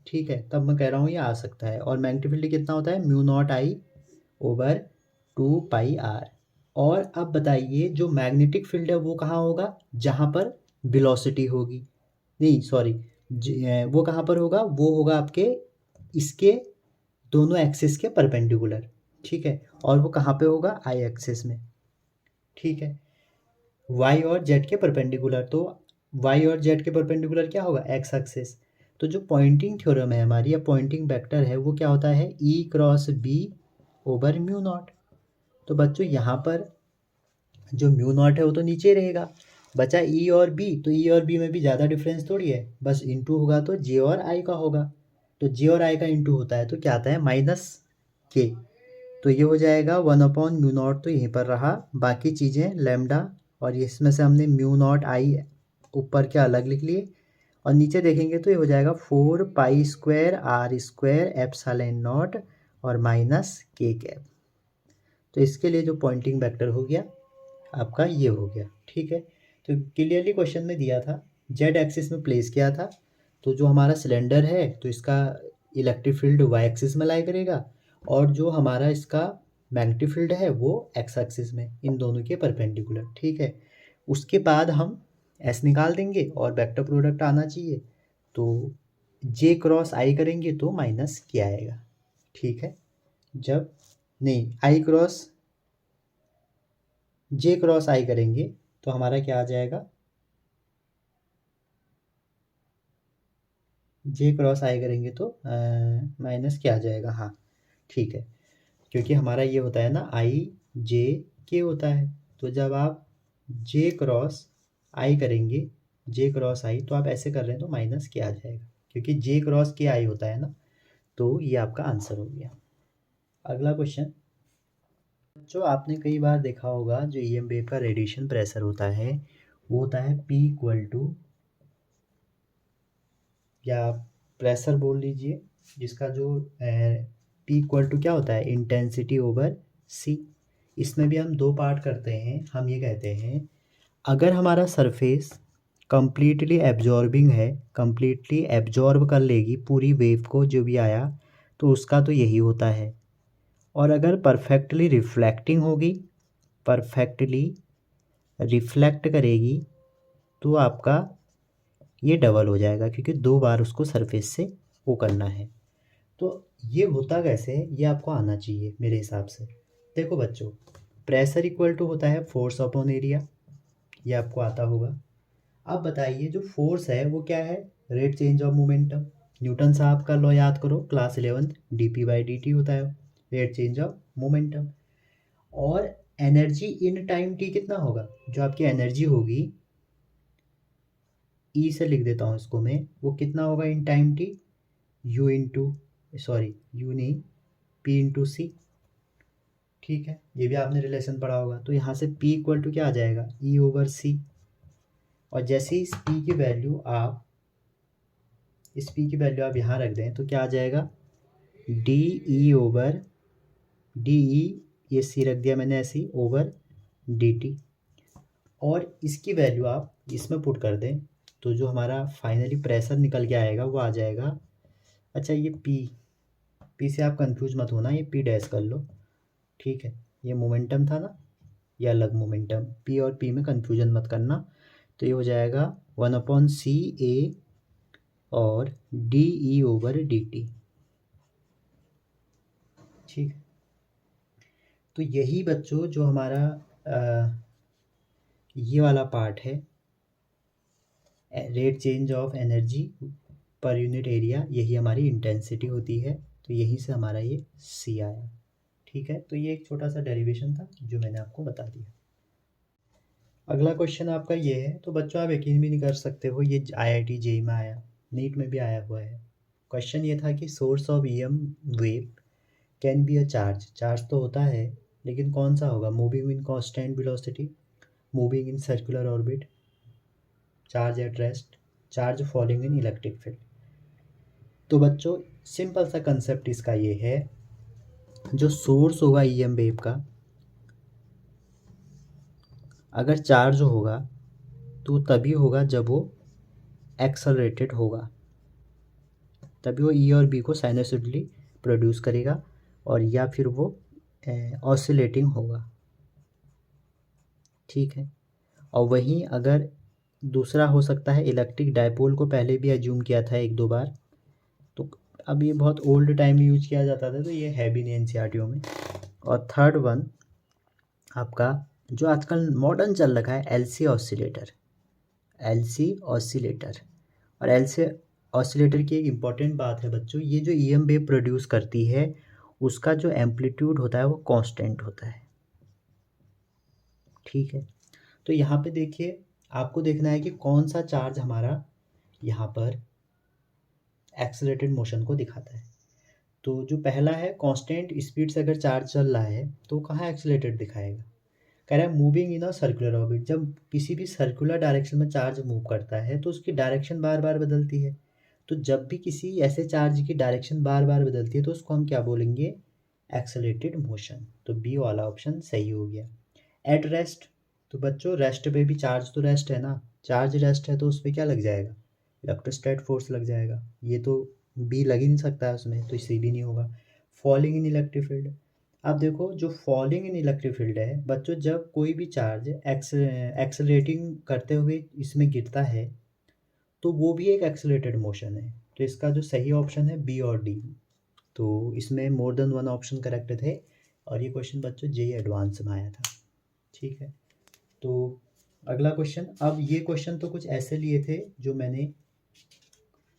[SPEAKER 1] ठीक है, तब मैं कह रहा हूँ ये आ सकता है। और मैग्नेटिक फील्ड कितना होता है? Mu not I over 2 pi R. और अब बताइए जो मैग्नेटिक फील्ड है वो कहाँ होगा? जहाँ पर वेलोसिटी होगी, नहीं सॉरी, वो कहाँ पर होगा? वो होगा आपके इसके दोनों एक्सिस के परपेंडिकुलर। ठीक है, और वो कहाँ पे होगा? आई एक्सिस में। ठीक है, वाई और जेड के परपेंडिकुलर, तो वाई और जेड के परपेंडिकुलर क्या होगा? X axis. तो जो पॉइंटिंग थ्योरम है हमारी, या पॉइंटिंग वेक्टर है, वो क्या होता है? E cross B over mu not. तो बच्चों यहाँ पर जो म्यू नॉट है वो तो नीचे रहेगा, बचा ई और बी। तो ई और बी में भी ज़्यादा डिफरेंस थोड़ी है, बस इंटू होगा तो जे और आई का होगा। तो जे और आई का इंटू होता है तो क्या आता है? माइनस के। तो ये हो जाएगा 1 अपॉन म्यू नॉट, तो यहीं पर रहा। बाकी चीज़ें लेमडा, और इसमें से हमने म्यू नॉट आई ऊपर के अलग लिख लिए, और नीचे देखेंगे तो ये हो जाएगा 4 pi square R square epsilon not और माइनस के कैप। तो इसके लिए जो पॉइंटिंग वेक्टर हो गया आपका ये हो गया। ठीक है, तो क्लियरली क्वेश्चन में दिया था, जेड एक्सिस में प्लेस किया था। तो जो हमारा सिलेंडर है तो इसका इलेक्ट्रिक फील्ड वाई एक्सिस में लाई करेगा, और जो हमारा इसका मैग्नेटिक फील्ड है वो एक्स एक्सिस में, इन दोनों के परपेंडिकुलर। ठीक है, उसके बाद हम एस निकाल देंगे और वेक्टर प्रोडक्ट आना चाहिए। तो जे क्रॉस आई करेंगे तो माइनस क्या आएगा? ठीक है, जब नहीं आई क्रॉस जे क्रॉस आई करेंगे तो हमारा क्या आ जाएगा? जे क्रॉस आई करेंगे तो माइनस क्या आ जाएगा? हाँ ठीक है, क्योंकि हमारा ये होता है ना आई जे के होता है। तो जब आप जे क्रॉस आई करेंगे, जे क्रॉस आई, तो आप ऐसे कर रहे हैं तो माइनस क्या आ जाएगा, क्योंकि जे क्रॉस के आई होता है ना। तो ये आपका आंसर हो गया। अगला क्वेश्चन, जो आपने कई बार देखा होगा, जो ईएम वेव का रेडिएशन प्रेशर होता है वो होता है P इक्वल टू, या प्रेशर बोल लीजिए, जिसका जो P इक्वल टू क्या होता है? Intensity over C। इसमें भी हम दो पार्ट करते हैं। हम ये कहते हैं अगर हमारा सरफेस कंप्लीटली एब्जॉर्बिंग है, कंप्लीटली एब्जॉर्ब कर लेगी पूरी वेव को जो भी आया, तो उसका तो यही होता है। और अगर परफेक्टली रिफ्लेक्टिंग होगी, परफेक्टली रिफ्लेक्ट करेगी, तो आपका ये डबल हो जाएगा, क्योंकि दो बार उसको सरफेस से वो करना है। तो ये होता कैसे है ये आपको आना चाहिए मेरे हिसाब से। देखो बच्चों, प्रेशर इक्वल टू होता है फोर्स अपॉन एरिया, ये आपको आता होगा। अब बताइए जो फोर्स है वो क्या है? Rate change of momentum. Newton साहब का लॉ याद करो, क्लास 11th, dp/dt होता है रेट चेंज ऑफ मोमेंटम। और एनर्जी इन टाइम टी कितना होगा? जो आपकी एनर्जी होगी, ई से लिख देता हूँ इसको मैं, वो कितना होगा in time T? You into, sorry you नहीं, पी इंटू सी। ठीक है, ये भी आपने रिलेशन पढ़ा होगा। तो यहाँ से पी इक्वल टू क्या आ जाएगा? ई ओवर सी। और जैसे ही इस पी की वैल्यू आप, इस पी की वैल्यू आप यहाँ रख दें तो क्या आ जाएगा? D E over D E, ये सी रख दिया मैंने ऐसे ही, ओवर डी टी। और इसकी वैल्यू आप इसमें पुट कर दें तो जो हमारा फाइनली प्रेशर निकल के आएगा वो आ जाएगा। अच्छा ये पी से आप कंफ्यूज मत होना, ये पी डैश कर लो। ठीक है, ये मोमेंटम था ना, ये अलग मोमेंटम, पी और पी में कंफ्यूजन मत करना। तो ये हो जाएगा 1/CA और D E over D T. ठीक है, तो यही बच्चों जो हमारा ये वाला पार्ट है, rate change of energy per unit area, यही हमारी इंटेंसिटी होती है। तो यहीं से हमारा ये सी आया। ठीक है, तो ये एक छोटा सा डेरिवेशन था जो मैंने आपको बता दिया। अगला क्वेश्चन आपका ये है, तो बच्चों आप यकीन भी नहीं कर सकते हो, ये IIT JEE में आया, नीट में भी आया हुआ है। क्वेश्चन ये था कि source of EM wave can be a charge. Charge तो होता है, लेकिन कौन सा होगा? Moving in constant velocity, moving in circular orbit, charge at rest, charge falling in electric field. तो बच्चों सिंपल सा कंसेप्ट इसका ये है, जो सोर्स होगा ईएम वेव का अगर चार्ज होगा तो तभी होगा जब वो एक्सेलरेटेड होगा, तभी वो ई और बी को साइनसॉइडली प्रोड्यूस करेगा, और या फिर वो ऑसिलेटिंग होगा। ठीक है। और वहीं अगर दूसरा हो सकता है इलेक्ट्रिक डायपोल को पहले भी एज्यूम किया था एक दो बार, तो अब ये बहुत ओल्ड टाइम में यूज किया जाता था, तो ये है भी नहीं एनसीईआरटीओ में। और थर्ड वन आपका जो आजकल मॉडर्न चल रखा है एलसी ऑसिलेटर। एलसी ऑसिलेटर और एलसी ऑसिलेटर की एक इम्पॉर्टेंट बात है बच्चों, ये जो ईएम वेव प्रोड्यूस करती है उसका जो एम्पलीट्यूड होता है वो कांस्टेंट होता है। ठीक है। तो यहाँ पे देखिए आपको देखना है कि कौन सा चार्ज हमारा यहाँ पर एक्सेलरेटेड मोशन को दिखाता है। तो जो पहला है कांस्टेंट स्पीड से अगर चार्ज चल रहा है तो कहाँ एक्सेलरेटेड दिखाएगा, कह रहा है moving in a circular orbit. जब किसी भी सर्कुलर डायरेक्शन में चार्ज मूव करता है तो उसकी डायरेक्शन बार बार बदलती है। तो जब भी किसी ऐसे चार्ज की डायरेक्शन बार बार बदलती है तो उसको हम क्या बोलेंगे, एक्सेलरेटेड मोशन। तो बी वाला ऑप्शन सही हो गया। एट रेस्ट, तो बच्चों रेस्ट पे भी चार्ज तो रेस्ट है ना, चार्ज रेस्ट है तो उस पर क्या लग जाएगा, इलेक्ट्रोस्टैटिक फोर्स लग जाएगा। ये तो बी लग ही नहीं सकता है उसमें, तो सी भी नहीं होगा। फॉलिंग इन इलेक्ट्रिक फील्ड, अब देखो जो फॉलिंग इन इलेक्ट्रिक फील्ड है बच्चों, जब कोई भी चार्ज एक्सेलरेटिंग करते हुए इसमें गिरता है तो वो भी एक एक्सेलरेटेड मोशन है। तो इसका जो सही ऑप्शन है बी और डी। तो इसमें more than one option correct थे, और ये क्वेश्चन बच्चों जेईई एडवांस में आया था। ठीक है। तो अगला क्वेश्चन, अब ये क्वेश्चन तो कुछ ऐसे लिए थे जो मैंने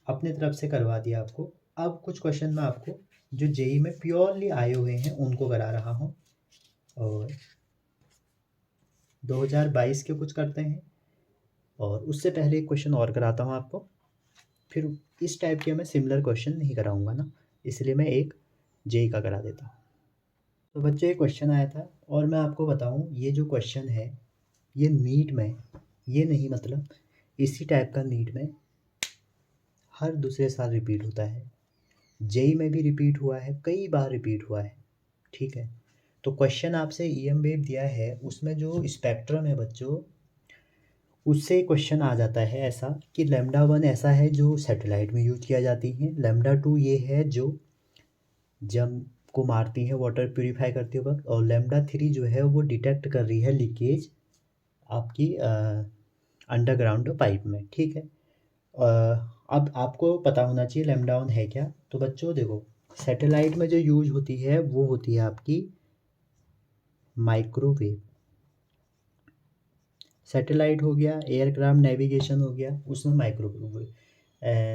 [SPEAKER 1] अपने तरफ से करवा दिया आपको। अब कुछ क्वेश्चन मैं आपको जो जेईई में प्योरली आए हुए हैं उनको करा रहा हूँ, और 2022 के कुछ करते हैं, और उससे पहले एक क्वेश्चन और कराता हूँ आपको। फिर इस टाइप के मैं सिमिलर क्वेश्चन नहीं कराऊंगा ना, इसलिए मैं एक जेईई का करा देता हूँ। तो बच्चों ये क्वेश्चन आया था, और मैं आपको बताऊँ ये जो क्वेश्चन है ये नीट में, ये नहीं मतलब इसी टाइप का नीट में हर दूसरे साल रिपीट होता है, जेईई में भी रिपीट हुआ है, कई बार रिपीट हुआ है। ठीक है। तो क्वेश्चन आपसे ईएम वेव दिया है, उसमें जो स्पेक्ट्रम है बच्चों उससे क्वेश्चन आ जाता है ऐसा कि लैम्डा 1 ऐसा है जो सैटेलाइट में यूज किया जाती है, लैम्डा 2 ये है जो जम को मारती है वाटर प्यूरिफाई करते वक्त, और लैम्डा 3 जो है वो डिटेक्ट कर रही है लीकेज आपकी अंडरग्राउंड पाइप में। ठीक है। अब आपको पता होना चाहिए लैम्डा 1 है क्या। तो बच्चों देखो सैटेलाइट में जो यूज होती है वो होती है आपकी माइक्रोवेव। सैटेलाइट हो गया, एयरक्राफ्ट नेविगेशन हो गया, उसमें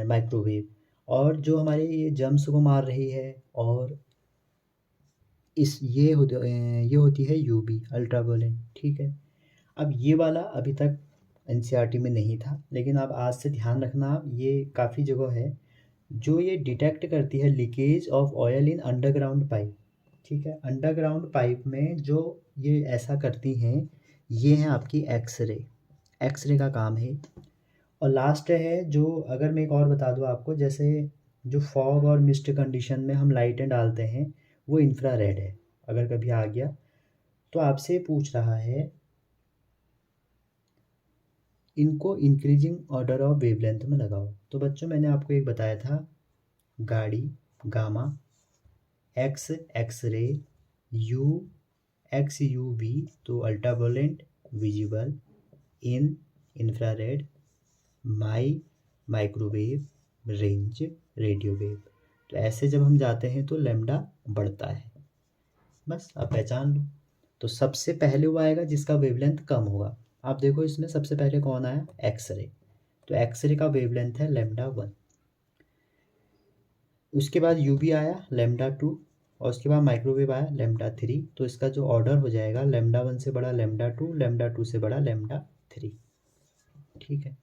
[SPEAKER 1] माइक्रोवेव। और जो हमारे ये जम्स को मार रही है, और ये होती है यूवी अल्ट्रावायलेट। ठीक है। अब ये वाला अभी तक एनसीईआरटी में नहीं था, लेकिन अब आज से ध्यान रखना, ये काफ़ी जगह है जो ये डिटेक्ट करती है leakage of oil in underground pipe. ठीक है। अंडरग्राउंड पाइप में जो ये ऐसा करती हैं ये हैं आपकी एक्सरे, एक्सरे का काम है। और लास्ट है जो, अगर मैं एक और बता दूँ आपको, जैसे जो फॉग और मिस्ट कंडीशन में हम लाइटें डालते हैं वो इंफ्रारेड है। अगर कभी आ गया तो आपसे पूछ रहा है इनको इंक्रीजिंग ऑर्डर ऑफ वेवलेंथ में लगाओ। तो बच्चों मैंने आपको एक बताया था, गाड़ी gamma, X X ray, U X U V तो अल्ट्रावायलेट विजिबल, इन infrared, microwave, range radio wave. तो ऐसे जब हम जाते हैं तो लैम्डा बढ़ता है। बस आप पहचान लो। तो सबसे पहले वो आएगा जिसका वेवलेंथ कम होगा। आप देखो इसमें सबसे पहले कौन आया, एक्सरे। तो एक्सरे का वेवलेंथ है लैम्डा 1। उसके बाद यूवी आया लैम्डा 2, और उसके बाद माइक्रोवेव आया लैम्डा 3। तो इसका जो ऑर्डर हो जाएगा लैम्डा 1 से बड़ा लैम्डा 2, लैम्डा 2 से बड़ा लैम्डा 3। ठीक है।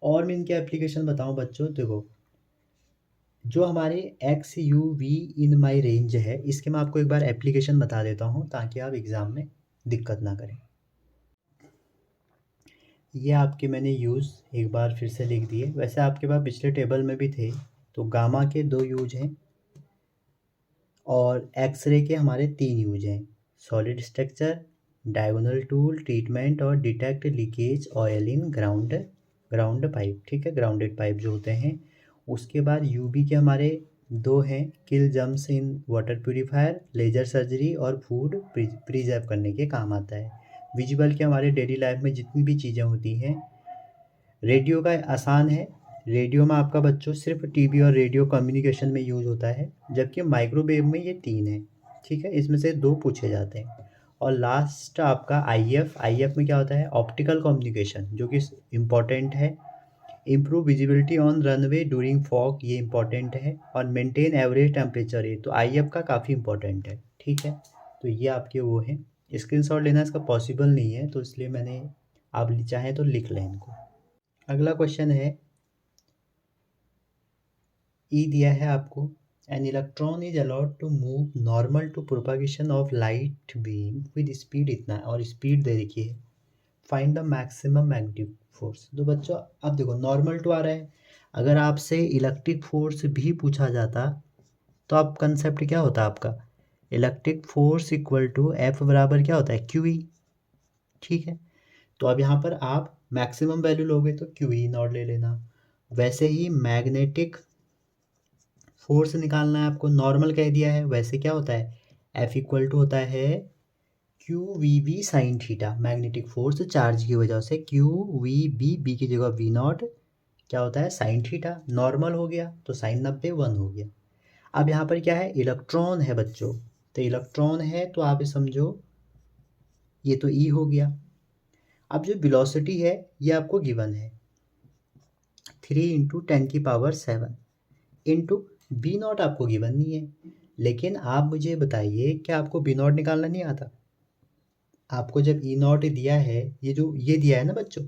[SPEAKER 1] और मैं इनके एप्लीकेशन बताऊं बच्चों, देखो जो हमारे X U V in my range है, इसके मैं आपको एक बार एप्लीकेशन बता देता हूँ ताकि आप एग्ज़ाम में दिक्कत ना करें। ये आपके मैंने यूज़ एक बार फिर से लिख दिए। वैसे आपके पास पिछले टेबल में भी थे। तो गामा के 2 यूज हैं और एक्सरे के हमारे 3 यूज हैं, solid structure, diagonal tool, treatment और detect leakage oil in ground pipe. ठीक है, ग्राउंडेड पाइप जो होते हैं। उसके बाद यूवी के हमारे 2 हैं, kill germs in water purifier, laser surgery और फूड प्रिजर्व करने के काम आता है। विजुअल के हमारे डेली लाइफ में जितनी भी चीज़ें होती हैं। रेडियो का आसान है, रेडियो में आपका बच्चों सिर्फ टीवी और रेडियो कम्युनिकेशन में यूज़ होता है, जबकि माइक्रोवेव में ये 3 है। ठीक है, इसमें से 2 पूछे जाते हैं। और लास्ट आपका आईएफ में क्या होता है, ऑप्टिकल कम्युनिकेशन, जो कि इम्पॉर्टेंट है। Improve visibility on runway during fog, ये इंपॉर्टेंट है। और मेंटेन एवरेज टेम्परेचर, ये तो आईएफ का काफ़ी इंपॉर्टेंट है। ठीक है, तो ये आपके वो हैं। स्क्रीनशॉट लेना इसका पॉसिबल नहीं है, तो इसलिए मैंने, आप चाहें तो लिख लें इनको। अगला क्वेश्चन है, ई दिया है आपको, an electron is allowed to move normal to propagation of light beam with speed इतना है, और स्पीड दे रखी है। Find the maximum magnetic force. तो बच्चों अब देखो नॉर्मल टू आ रहा है, अगर आपसे इलेक्ट्रिक फोर्स भी पूछा जाता तो आप कंसेप्ट क्या होता आपका, electric force equal to F बराबर क्या होता है, क्यू ई। ठीक है, तो अब यहाँ पर आप मैक्सिमम वैल्यू लोगे तो क्यू ई नॉट ले लेना। वैसे ही मैग्नेटिक फोर्स निकालना है आपको, नॉर्मल कह दिया है, वैसे क्या होता है, एफ इक्वल टू होता है Q V B sine theta. Magnetic force charge की वजह से क्यू वी बी, बी की जगह वी नॉट, क्या होता है साइन थीटा। नॉर्मल हो गया तो साइन 90 1 हो गया। अब यहाँ पर क्या है, इलेक्ट्रॉन है बच्चों, तो इलेक्ट्रॉन है तो आप समझो ये तो ई हो गया। अब जो वेलोसिटी है ये आपको गिवन है 3 × 10⁻⁷ इंटू बी नॉट आपको गिवन नहीं है। लेकिन आप मुझे बताइए क्या आपको बी नॉट निकालना नहीं आता। आपको जब ई नॉट दिया है, ये जो ये दिया है ना बच्चों,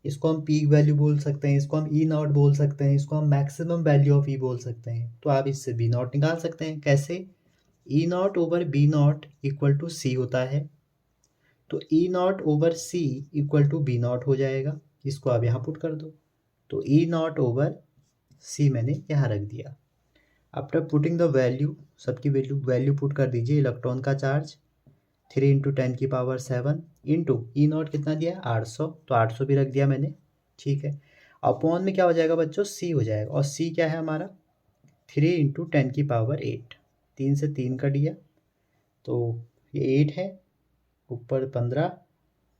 [SPEAKER 1] इसको हम पीक वैल्यू बोल सकते हैं, इसको हम ई नॉट बोल सकते हैं, इसको हम मैक्सिमम वैल्यू ऑफ ई बोल सकते हैं। तो आप इससे बी नॉट निकाल सकते हैं। कैसे, E naught over B naught equal to C होता है, तो E naught over C equal to B naught हो जाएगा। इसको आप यहाँ पुट कर दो, तो ई नॉट ओवर सी मैंने यहाँ रख दिया। आफ्टर पुटिंग द वैल्यू, सबकी वैल्यू पुट कर दीजिए। इलेक्ट्रॉन का चार्ज 3 × 10⁻⁷ इंटू ई नॉट कितना दिया 800, तो 800 भी रख दिया मैंने। ठीक है, अपॉन में क्या हो जाएगा बच्चों, सी हो जाएगा। और सी क्या है हमारा 3 × 10⁸, 3 से 3 कट गया तो ये 8 है, ऊपर 15,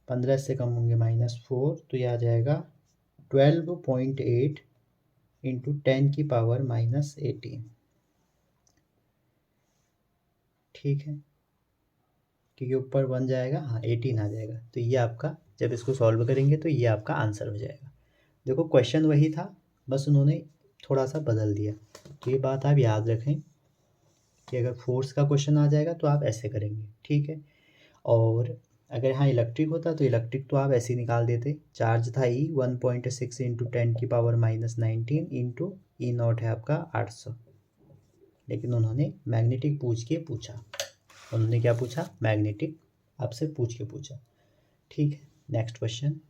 [SPEAKER 1] 15 से कम होंगे -4, तो ये आ जाएगा 12.8 × 10⁻⁻18। ठीक है, क्योंकि ऊपर 1 जाएगा, हाँ 18 आ जाएगा। तो ये आपका, जब इसको सॉल्व करेंगे तो ये आपका आंसर हो जाएगा। देखो क्वेश्चन वही था, बस उन्होंने थोड़ा सा बदल दिया। तो ये बात आप याद रखें कि अगर फोर्स का क्वेश्चन आ जाएगा तो आप ऐसे करेंगे। ठीक है, और अगर यहाँ इलेक्ट्रिक होता तो इलेक्ट्रिक तो आप ऐसे ही निकाल देते। चार्ज था ई 1.6 × 10⁻⁻19 इंटू ई नॉट है आपका 800। लेकिन उन्होंने मैग्नेटिक पूछा, उन्होंने क्या पूछा, मैग्नेटिक आपसे पूछ के पूछा। ठीक है, नेक्स्ट क्वेश्चन।